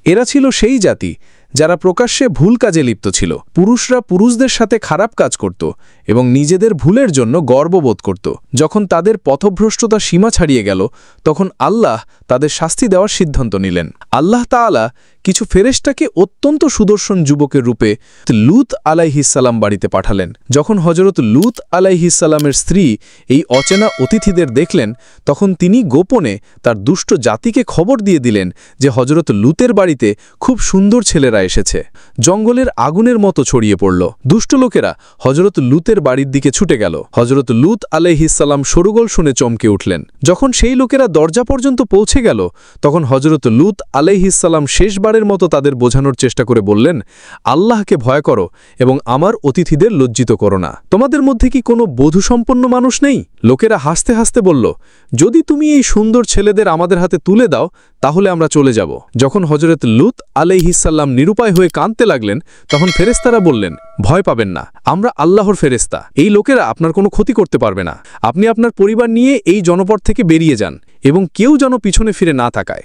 এরা ছিল সেই জাতি যারা প্রকাশ্যে ভুল কাজে লিপ্ত ছিল। পুরুষরা পুরুষদের সাথে খারাপ কাজ করত এবং নিজেদের ভুলের জন্য গর্ববোধ করত। যখন তাদের পথভ্রষ্টতা সীমা ছাড়িয়ে গেল, তখন আল্লাহ তাদের শাস্তি দেওয়ার সিদ্ধান্ত নিলেন। আল্লাহ তাআলা কিছু ফেরেশতাকে অত্যন্ত সুদর্শন যুবকের রূপে লূত আলাইহিসসালাম বাড়িতে পাঠালেন। যখন হযরত লূত আলাইহিসসালামের স্ত্রী এই অচেনা অতিথিদের দেখলেন, তখন তিনি গোপনে তার দুষ্ট জাতিকে খবর দিয়ে দিলেন যে হযরত লূতের বাড়িতে খুব সুন্দর ছেলেরা এসেছে। জঙ্গলের আগুনের মতো ছড়িয়ে পড়ল। দুষ্ট লোকেরা হযরত লূতের বাড়ির দিকে ছুটে গেল। হযরত লূত আলাইহিসসালাম শোরগোল শুনে চমকে উঠলেন। যখন সেই লোকেরা দরজা পর্যন্ত পৌঁছে গেল, তখন হযরত লূত আলাইহিসসালাম শেষবারের মতো তাদের বোঝানোর চেষ্টা করে বললেন, আল্লাহকে ভয় করো এবং আমার অতিথিদের লজ্জিত করো না। তোমাদের মধ্যে কি কোনো বধূসম্পন্ন মানুষ নেই? লোকেরা হাসতে হাসতে বলল, যদি তুমি এই সুন্দর ছেলেদের আমাদের হাতে তুলে দাও, তাহলে আমরা চলে যাব। যখন হযরত লূত আলাইহিসসালাম নিরুপায় হয়ে কাঁদতে লাগলেন, তখন ফেরেশতারা বললেন, ভয় পাবেন না, আমরা আল্লাহর ফেরেশতা। এই লোকেরা আপনার কোনো ক্ষতি করতে পারবে না। আপনি আপনার পরিবার নিয়ে এই জনপদ থেকে বেরিয়ে যান এবং কেউ যেন পিছনে ফিরে না তাকায়।